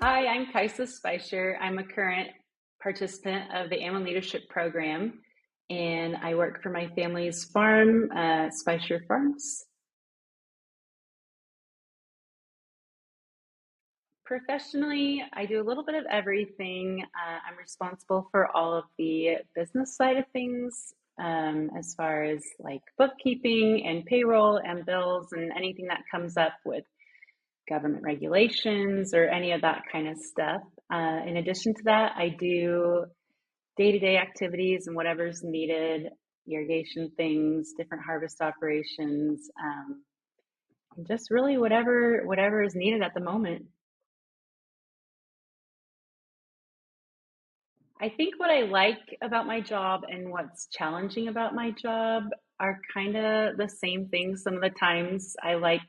Hi, I'm Kaisa Spycher. I'm a current participant of the Almond Leadership Program, and I work for my family's farm, Spycher Farms. Professionally, I do a little bit of everything. I'm responsible for all of the business side of things, as far as like bookkeeping and payroll and bills and anything that comes up with government regulations or any of that kind of stuff. In addition to that, I do day-to-day activities and whatever's needed, irrigation things, different harvest operations, and just really whatever is needed at the moment. I think what I like about my job and what's challenging about my job are kind of the same things. Some of the times I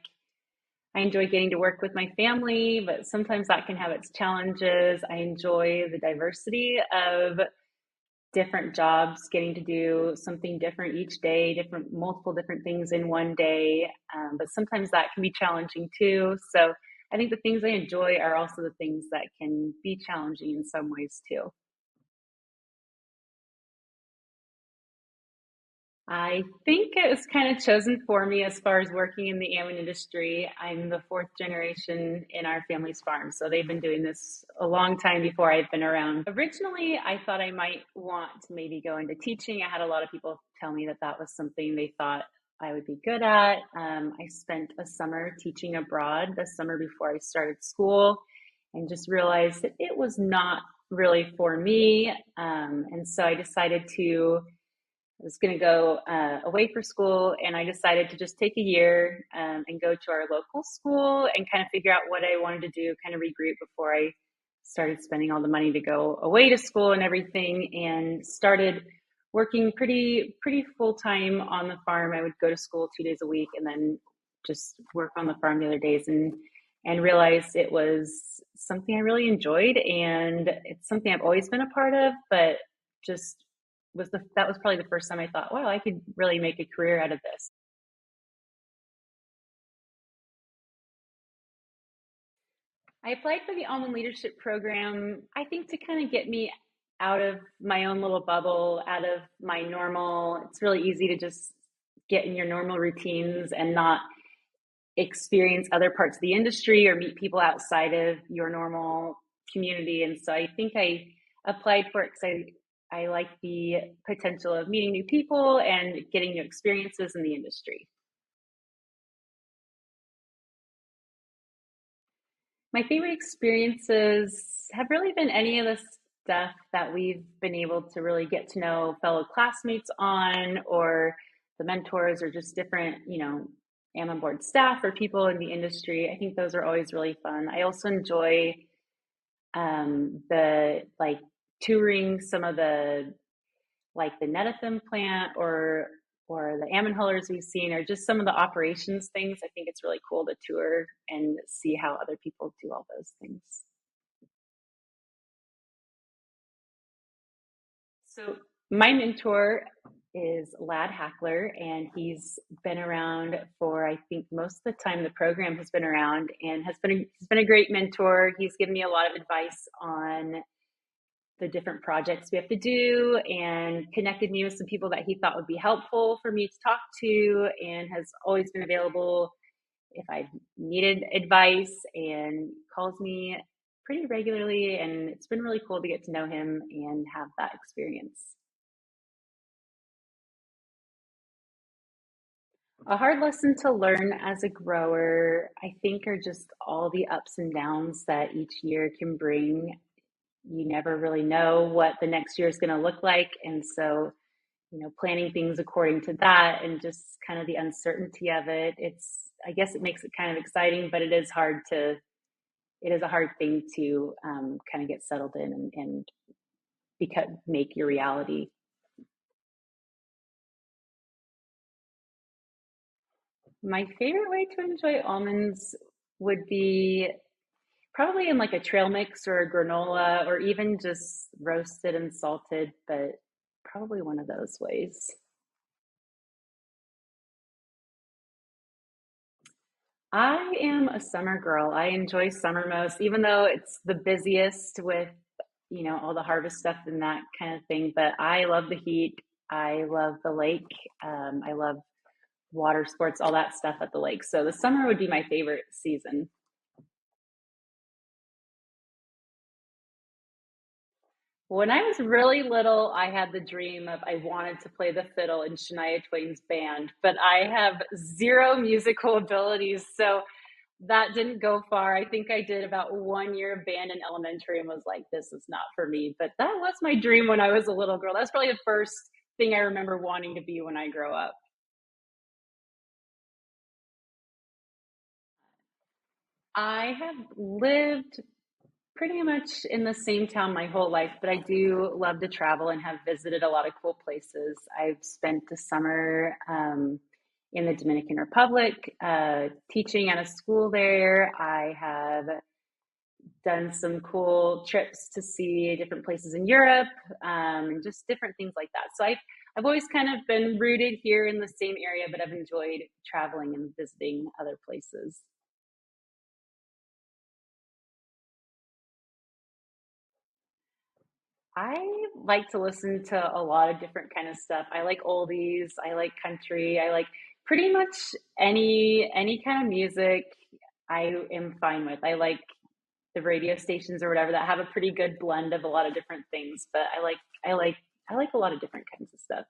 enjoy getting to work with my family, but sometimes that can have its challenges. I enjoy the diversity of different jobs, getting to do something different each day, multiple different things in one day. But sometimes that can be challenging too. So I think the things I enjoy are also the things that can be challenging in some ways too. I think it was kind of chosen for me as far as working in the almond industry. I'm the fourth generation in our family's farm, so they've been doing this a long time before I've been around. Originally, I thought I might want to maybe go into teaching. I had a lot of people tell me that that was something they thought I would be good at. I spent a summer teaching abroad the summer before I started school and just realized that it was not really for me. And so I decided to I was going to go away for school, and I decided to just take a year and go to our local school and kind of figure out what I wanted to do, kind of regroup before I started spending all the money to go away to school and everything, and started working pretty full time on the farm. I would go to school 2 days a week and then just work on the farm the other days, and realized it was something I really enjoyed, and it's something I've always been a part of, but just that was probably the first time I thought, wow, I could really make a career out of this. I applied for the Almond Leadership Program, I think to kind of get me out of my own little bubble, out of my normal. It's really easy to just get in your normal routines and not experience other parts of the industry or meet people outside of your normal community. And so I think I applied for it because I like the potential of meeting new people and getting new experiences in the industry. My favorite experiences have really been any of the stuff that we've been able to really get to know fellow classmates on, or the mentors, or just different, Am board staff or people in the industry. I think those are always really fun. I also enjoy the like touring some of the like the Netafim plant or the almond hullers we've seen, or just some of the operations things. I think it's really cool to tour and see how other people do all those things. So my mentor is Lad Hackler, and he's been around for, I think, most of the time the program has been around, and he's been a great mentor. He's given me a lot of advice on the different projects we have to do and connected me with some people that he thought would be helpful for me to talk to, and has always been available if I needed advice, and calls me pretty regularly. And it's been really cool to get to know him and have that experience. A hard lesson to learn as a grower, I think, are just all the ups and downs that each year can bring. You never really know what the next year is going to look like. And so, planning things according to that and just kind of the uncertainty of it, I guess it makes it kind of exciting, but it is a hard thing to kind of get settled in and make your reality. My favorite way to enjoy almonds would be probably in like a trail mix or a granola, or even just roasted and salted, but probably one of those ways. I am a summer girl. I enjoy summer most, even though it's the busiest with, all the harvest stuff and that kind of thing. But I love the heat. I love the lake. I love water sports, all that stuff at the lake. So the summer would be my favorite season. When I was really little, I had the dream of I wanted to play the fiddle in Shania Twain's band, but I have zero musical abilities. So that didn't go far. I think I did about 1 year of band in elementary and was like, this is not for me. But that was my dream when I was a little girl. That's probably the first thing I remember wanting to be when I grow up. I have lived pretty much in the same town my whole life, but I do love to travel and have visited a lot of cool places. I've spent the summer in the Dominican Republic teaching at a school there. I have done some cool trips to see different places in Europe and just different things like that. So I've always kind of been rooted here in the same area, but I've enjoyed traveling and visiting other places. I like to listen to a lot of different kind of stuff. I like oldies, I like country, I like pretty much any kind of music I am fine with. I like the radio stations or whatever that have a pretty good blend of a lot of different things, but I like a lot of different kinds of stuff.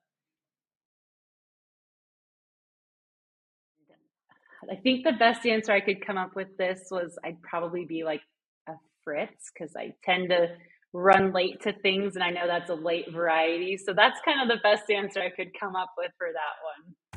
I think the best answer I could come up with this was I'd probably be like a Fritz because I tend to run late to things and I know that's a late variety. So that's kind of the best answer I could come up with for that one.